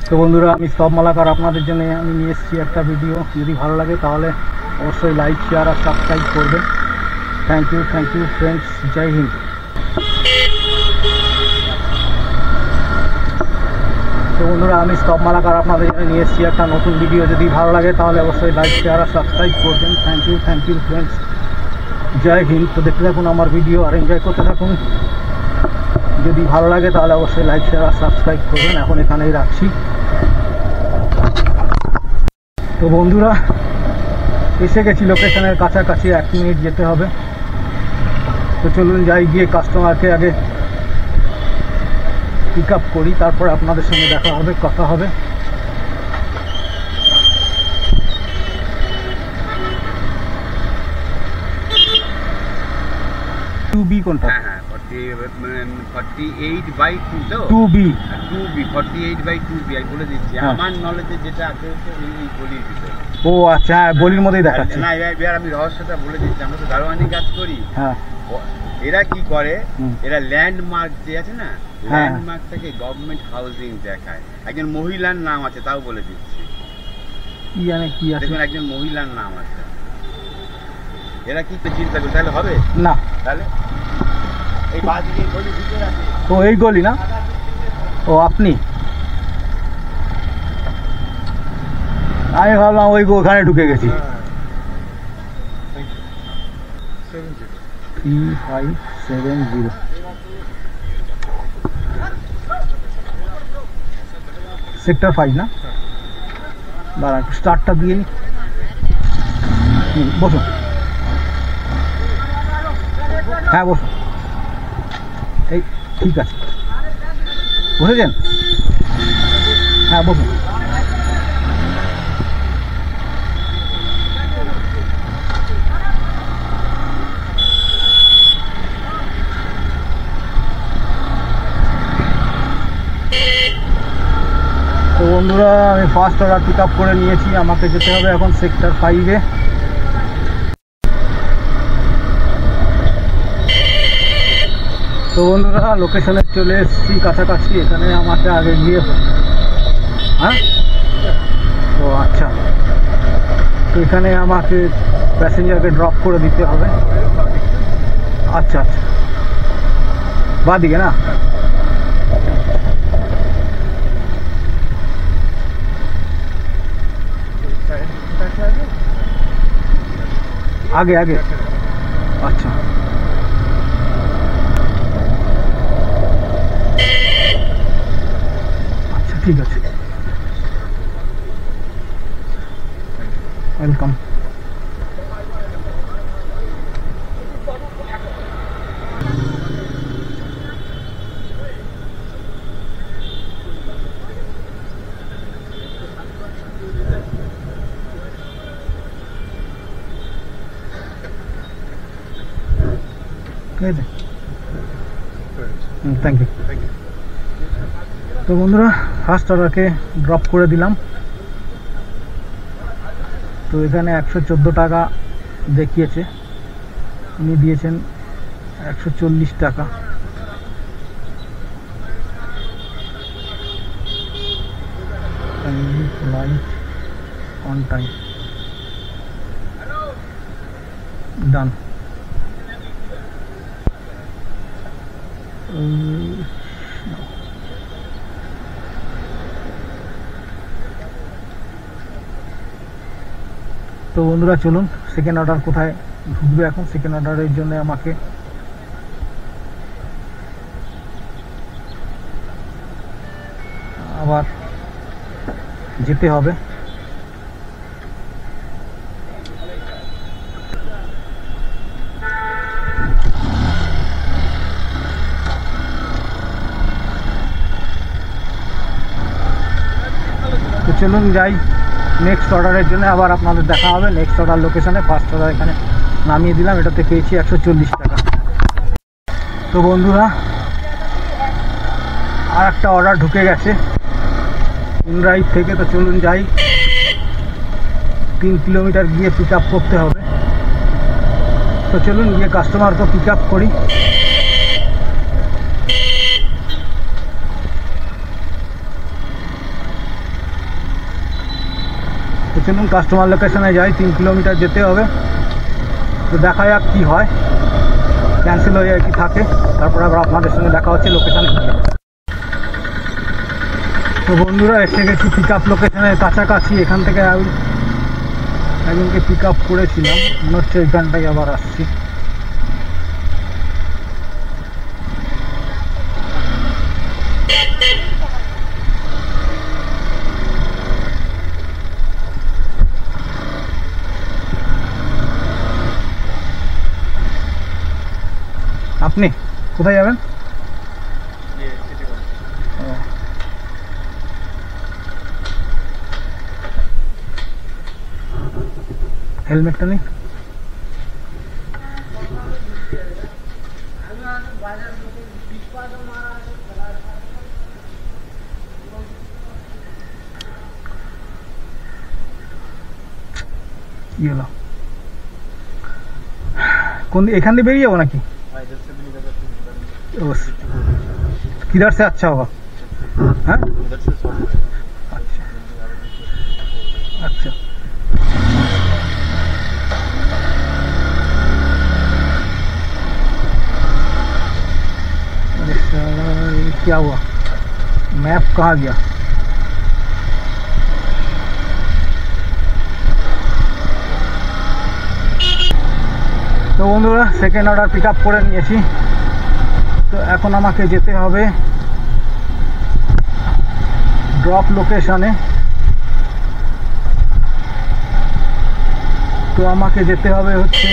তো বন্ধুরা, আমি স্তব মালাকার আপনাদের জন্য আমি নিয়ে এসেছি একটা ভিডিও। যদি ভালো লাগে তাহলে অবশ্যই লাইক, শেয়ার আর সাবস্ক্রাইব করবেন। Thank you friends. জয় হিন্দ। তো বন্ধুরা, আমি স্তব মালাকার আপনাদের জন্য নিয়ে এসেছি একটা নতুন ভিডিও। যদি ভালো লাগে তাহলে অবশ্যই লাইক, শেয়ার আর সাবস্ক্রাইব করবেন। Thank you friends. জয় হিন্দ। তো দেখতে থাকুন আমার ভিডিও আর এনজয় করতে থাকুন। যদি ভালো লাগে তাহলে অবশ্যই লাইক, শেয়ার আর সাবস্ক্রাইব করবেন। এখন এখানেই রাখছি। তো বন্ধুরা, এসে গেছি লোকেশনের কাছাকাছি, 1 মিনিট যেতে হবে। তো চলুন যাই, গিয়ে কাস্টমারকে আগে পিক আপ করি, তারপর আপনাদের সঙ্গে দেখা হবে, কথা হবে। কোনটা? হ্যাঁ 48/2 তো 2B 48/2B আমি বলে দিচ্ছি। আমার নলেজে যেটা আছে এই গলির ভিতরে। ও আচ্ছা, গলির মধ্যেই দেখাচ্ছে। না এবার আমি রহস্যটা বলে দিচ্ছি। আমরা তো দারোয়ানি কাজ করি। হ্যাঁ, এরা কি করে, এরা ল্যান্ডমার্ক যে আছে না, ল্যান্ডমার্কটাকে গভর্নমেন্ট হাউজিং দেখায়। একজন মহিলার নাম আছে, তাও বলে দিচ্ছি। কি জানে কি আছে, দেখুন একজন মহিলার নাম আছে। এরা কি চিন্তা করে তাহলে হবে না? তাহলে এই বাদিকে গলি ভিতরে আছে। তো এই গলি না? ও আপনি, আমি ভাবলাম ওখানে ঢুকে গেছি। 3570 সেক্টর 5 না? দাঁড়া, একটু স্টার্টটা দিয়ে নি। বসুন। হ্যাঁ বসুন। এই ঠিক আছে, বসেছেন? হ্যাঁ বসুন। তো বন্ধুরা, আমি ফার্স্ট অর্ডার পিক আপ করে নিয়েছি। আমাকে যেতে হবে এখন সেক্টর 5-এ। তো বন্ধুরা, লোকেশনে চলে এসেছি কাছাকাছি। এখানে আমাকে আগে গিয়ে, হ্যাঁ ও আচ্ছা, তো এখানে আমাকে প্যাসেঞ্জারকে ড্রপ করে দিতে হবে। আচ্ছা আচ্ছা, বাদিকে না? আগে আগে, আচ্ছা আচ্ছা, ঠিক আছে, ওয়েলকাম। Thank you. তো বন্ধুরা, ফার্স্ট অর্ডারকে ড্রপ করে দিলাম। তো এখানে 114 টাকা দেখিয়েছে, উনি দিয়েছেন 140 টাকা। অন টাইম, ডান। তো বন্ধুরা চলুন, সেকেন্ড অর্ডার কোথায় ঢুকবে এখন। সেকেন্ড অর্ডারের জন্য আমাকে আবার যেতে হবে। তো চলুন যাই নেক্সট অর্ডারের জন্য। আবার আপনাদের দেখা হবে নেক্সট অর্ডার লোকেশনে। ফার্স্ট অর্ডার এখানে নামিয়ে দিলাম, এটাতে পেয়েছি 140 টাকা। তো বন্ধুরা, আর একটা অর্ডার ঢুকে গেছে ইনরাইট থেকে। তো চলুন যাই, 3 কিলোমিটার গিয়ে পিক আপ করতে হবে। তো চলুন গিয়ে কাস্টমারকে পিক আপ করি। কাস্টমার লোকেশনে যাই, 3 কিলোমিটার যেতে হবে। তো দেখা যাক কী হয়, ক্যান্সেল হয়ে যায় কি থাকে, তারপর আবার আপনাদের সঙ্গে দেখা হচ্ছে লোকেশানে। তো বন্ধুরা এসে গেছি পিক আপ লোকেশনের কাছাকাছি। এখান থেকে একজনকে পিক আপ করেছিলাম, মনে হচ্ছে এইখানটাই আবার আসছি। আপনি কোথায় যাবেন? हेलमेट नहीं ये लो कौन एखान बेरिए जाबो नाकि किधर से अच्छा होगा? हाँ अच्छा अच्छा क्या हुआ? मैप कहाँ गया? তো বন্ধুরা সেকেন্ড অর্ডার পিক আপ করে নিয়েছি। তো এখন আমাকে যেতে হবে ড্রপ লোকেশনে। তো আমাকে যেতে হবে হচ্ছে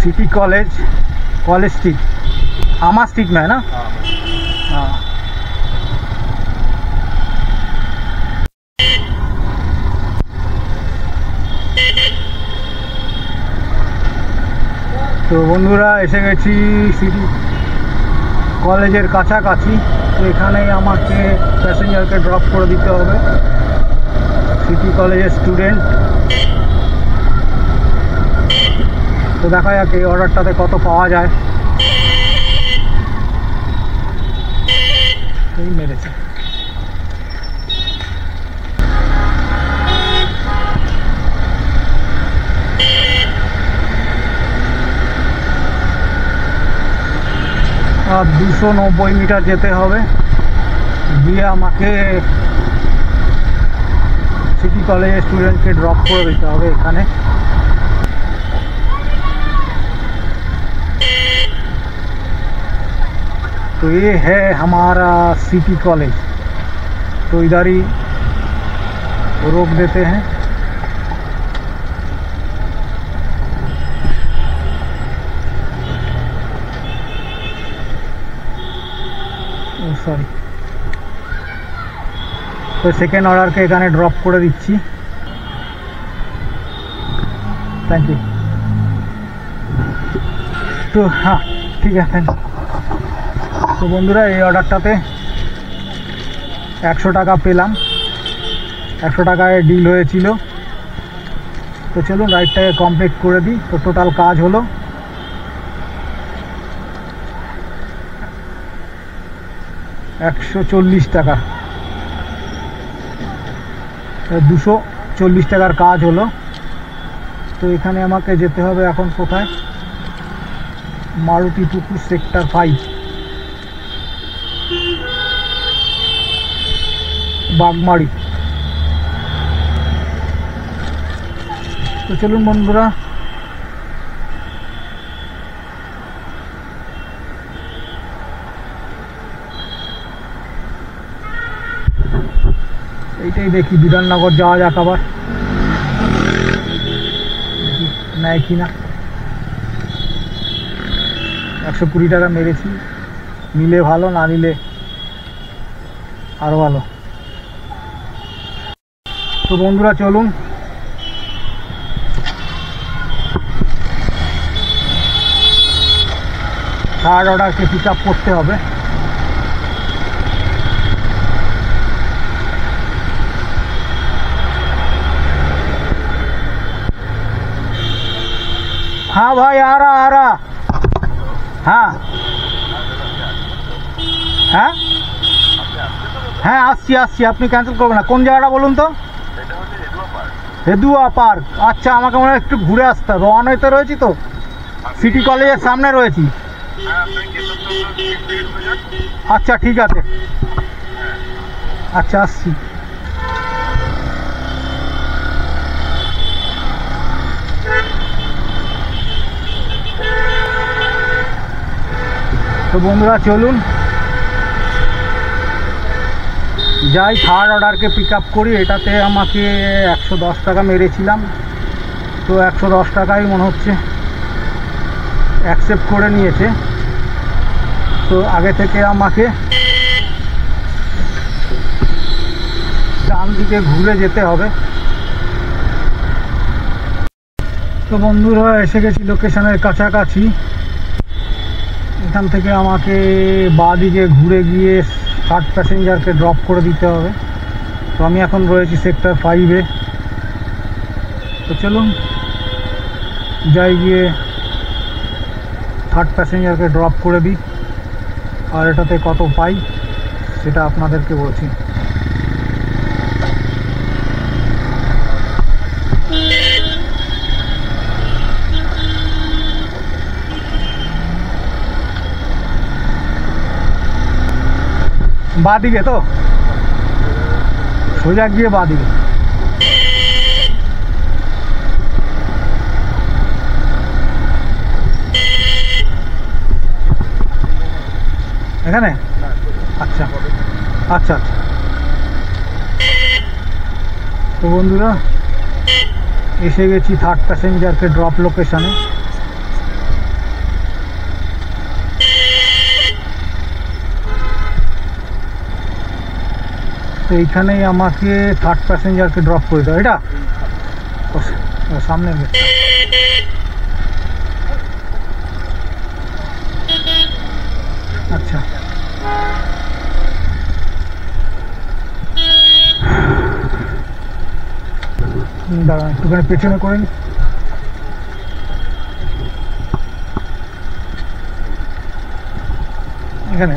सिटी कॉलेज स्ट्रीट, आमा स्ट्रीट में है ना? हाँ। তো বন্ধুরা এসে গেছি সিটি কলেজের কাছাকাছি। তো এখানেই আমাকে প্যাসেঞ্জারকে ড্রপ করে দিতে হবে। সিটি কলেজের স্টুডেন্ট। তো দেখা যাক এই অর্ডারটাতে কত পাওয়া যায়। এই মেরেছে। আর 290 মিটার যেতে হবে, গিয়ে আমাকে सिटी कॉलेज स्टूडेंट के ड्रॉप করে দিতে হবে এখানে। तो ये है हमारा सिटी कॉलेज। तो इधर ही रोक देते हैं। सॉरी, तो सेकेंड ऑर्डर के एखाने ड्रप করে দিচ্ছি। Thank you. तो हाँ ठीक है, थैंक यू। तो बंधुरा এই অর্ডারটাতে 100 টাকা পেলাম, 100 টাকায় ডিল হয়েছিল। তো চলুন রাইডটাকে কমপ্লিট করে দিই। তো টোটাল কাজ হলো 140 টাকা, 240 টাকার কাজ হলো। তো এখানে আমাকে যেতে হবে এখন কোথায়? মারুতি পুকুর সেক্টর 5, বাগমারি। তো চলুন বন্ধুরা এইটাই দেখি বিধাননগর যাওয়া যাক আবার, দেখি নেয় কি না। 120 টাকা মেরেছি, নিলে ভালো, না নিলে আরো ভালো। তো বন্ধুরা চলুন থার্ড অর্ডারকে পিক আপ করতে হবে। हाँ भाई आ रहा हाँ हाँ হ্যাঁ আসছি আসছি, আপনি ক্যান্সেল করবেন না। কোন জায়গাটা বলুন তো? হেদুয়া পার্ক। আচ্ছা, আমাকে মনে হয় একটু ঘুরে আসতে হবে, অনইতে রয়েছি তো, সিটি কলেজের সামনে রয়েছি। আচ্ছা ঠিক আছে, আচ্ছা আসছি। তো বন্ধুরা চলুন যাই, থার্ড অর্ডারকে পিক আপ করি। এটাতে আমাকে 110 টাকা মেরেছিলাম, তো 110 টাকাই মনে হচ্ছে অ্যাকসেপ্ট করে নিয়েছে। তো আগে থেকে আমাকে ডান দিকে ঘুরে যেতে হবে। তো বন্ধুরা এসে গেছি লোকেশনের কাছাকাছি। এখান থেকে আমাকে বাঁ দিকে ঘুরে গিয়ে 60 প্যাসেঞ্জারকে ড্রপ করে দিতে হবে। তো আমি এখন রয়েছি সেক্টর 5-এ। তো চলুন যাই, গিয়ে 60 প্যাসেঞ্জারকে ড্রপ করে দিই, আর এটাতে কত পাই সেটা আপনাদেরকে বলছি। বাঁদিকে তো সোজা গিয়ে বাঁদিকে। এখানে আচ্ছা আচ্ছা আচ্ছা। তো বন্ধুরা এসে গেছি থার্ড প্যাসেঞ্জারকে ড্রপ লোকেশনে। তো এইখানেই আমাকে থার্ড প্যাসেঞ্জারকে ড্রপ করে দাও। এটা সামনে গেছে। আচ্ছা দাঁড়া, একটুখানি পেছনে করে নি। এখানে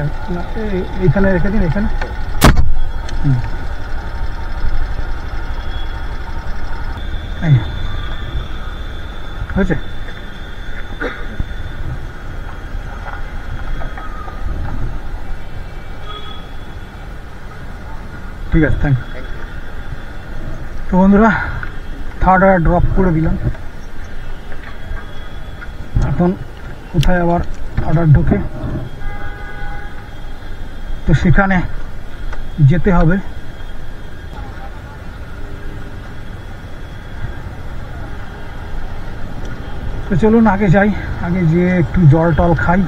এইখানে রেখে দিন, এখানে। হয়েছে। ঠিক আছে, থ্যাংক ইউ। তো বন্ধুরা থার্ড অর্ডার ড্রপ করে দিলাম। এখন কোথায় আবার অর্ডার ঢোকে, তো সেখানে যেতে হবে। তো চলুন আগে যাই, আগে যেয়ে একটু জল টল খাই।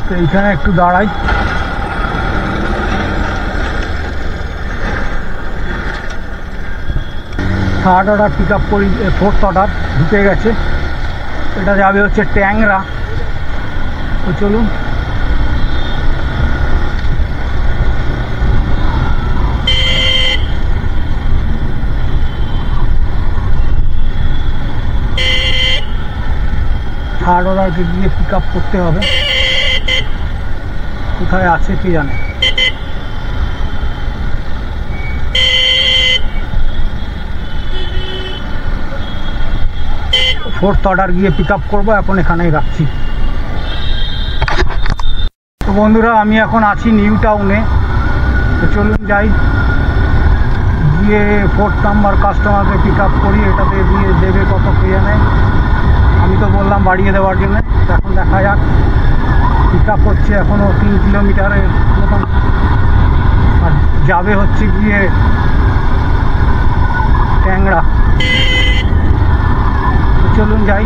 তো এইখানে একটু দাঁড়াই। থার্ড অর্ডার পিক আপ করি, ফোর্থ অর্ডার ঢুকে গেছে। এটা যাবে হচ্ছে ট্যাংরা। তো চলুন থার্ড অর্ডারকে গিয়ে পিক আপ করতে হবে। কোথায় আছে কে জানে। ফোর্থ অর্ডার গিয়ে পিক আপ করবো, এখন এখানেই রাখছি। তো বন্ধুরা আমি এখন আছি নিউ টাউনে। তো চলুন যাই, গিয়ে ফোর্থ নাম্বার কাস্টমারকে পিক আপ করি। এটাতে দিয়ে দেবে কত কে জানে, আমি তো বললাম বাড়িয়ে দেওয়ার জন্য। এখন দেখা যাক, পিক আপ হচ্ছে এখনও 3 কিলোমিটারের মতন, আর যাবে হচ্ছে গিয়ে ট্যাংরা। চলুন যাই,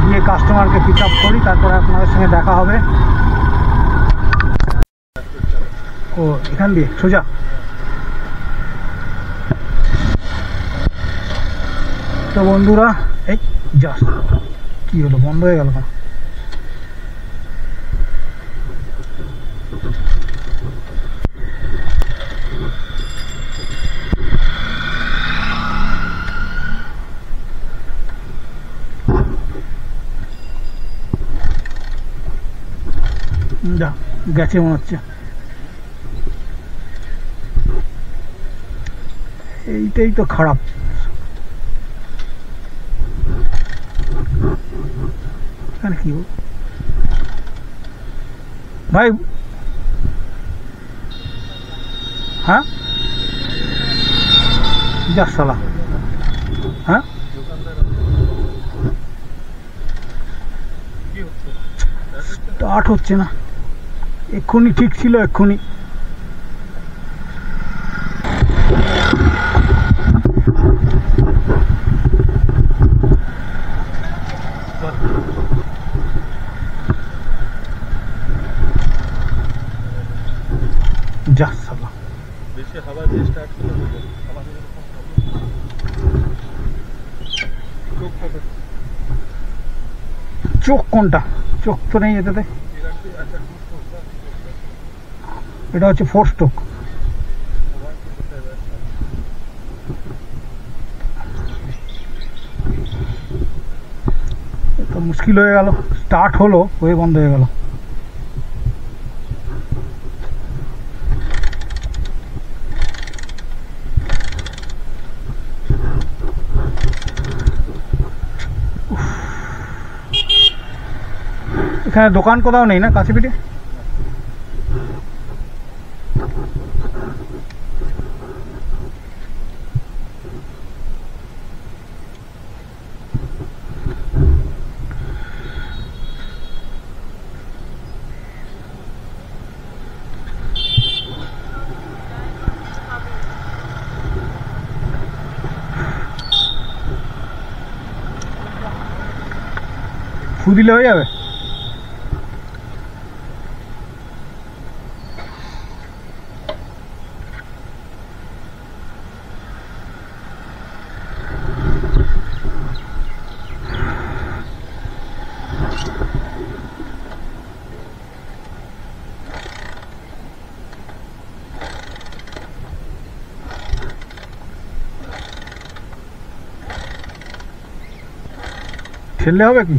গিয়ে কাস্টমারকে পিক আপ করি, তারপরে আপনাদের সঙ্গে দেখা হবে। ও এখান দিয়ে সোজা। তো বন্ধুরা এই জাস্ট কি হলো, বন্ধ হয়ে গেল কেন? যা গেছে মনে হচ্ছে। এইটাই তো খারাপ। এখানে কি ভাই? হ্যাঁ যা সালা। হ্যাঁ স্টার্ট হচ্ছে না। এক্ষুনি ঠিক ছিল, এক্ষুনি। যা সালা। বেশি হাওয়া দিয়ে স্টার্ট করলে চোখ কোনটা? চোখ তো নেই এটাতে। এটা হচ্ছে 4 স্ট্রোক। তো মুশকিল হয়ে গেল। স্টার্ট হলো, হয়ে বন্ধ হয়ে গেল। এখানে দোকান কোথাও নেই না কাছে পিঠে? ফু দিলে হয়ে যাবে? ঠেললে হবে কি?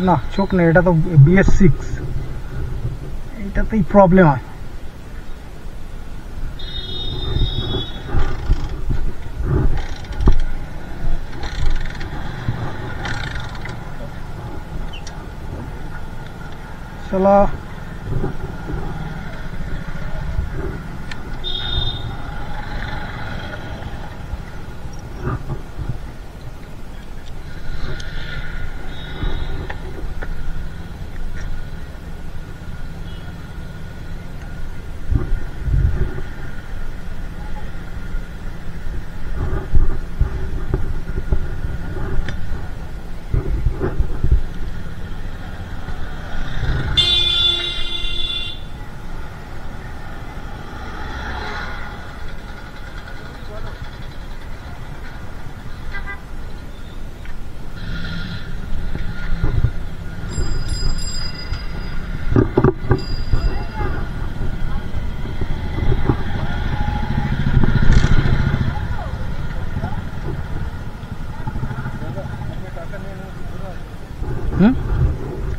না চোখ নেই, এটা তো BS6, এইটাতেই প্রবলেম হয়। চলো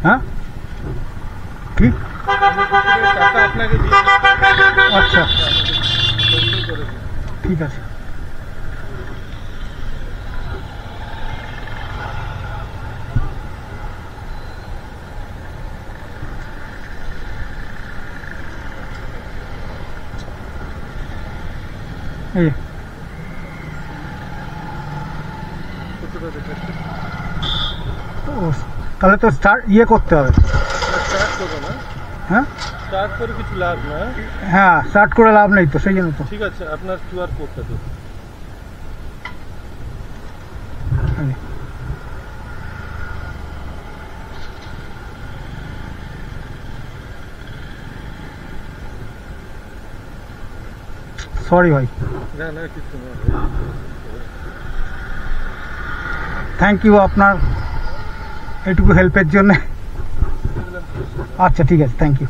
হ্যাঁ কি? টাকা আপনাকে আচ্ছা ঠিক আছে। এই তাহলে তো স্টার্ট করতে হবে। স্টার্ট করবো না? হ্যাঁ স্টার্ট করে কিছু লাভ না। হ্যাঁ স্টার্ট করে লাভ নেই তো, সেই জন্য তো। ঠিক আছে, আপনার QR কোডটা দিন। সরি ভাই। না না কিছু না। থ্যাংক ইউ আপনার এইটুকু হেল্পের জন্য। আচ্ছা ঠিক আছে, থ্যাংক ইউ।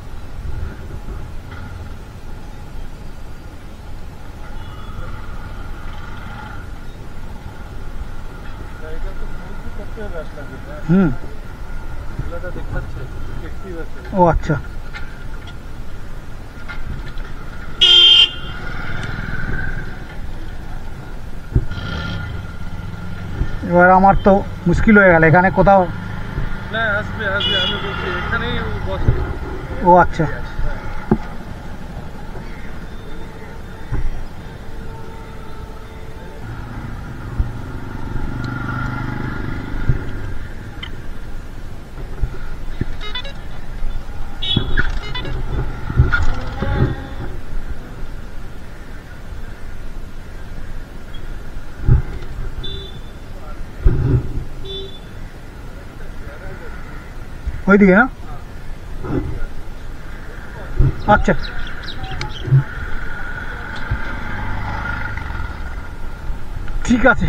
ট্রান্সফার রাস্তা যেটা হুম, এলাকা দেখাচ্ছে ট্যাক্সি আছে। ও আচ্ছা। এবার আমার তো মুশকিল হয়ে গেল, এখানে কোথাও। না আসবে আসবে, আমি বলছি এখানেই বসে। ও আচ্ছা, ওইদিকে না? আচ্ছা, ঠিক আছে।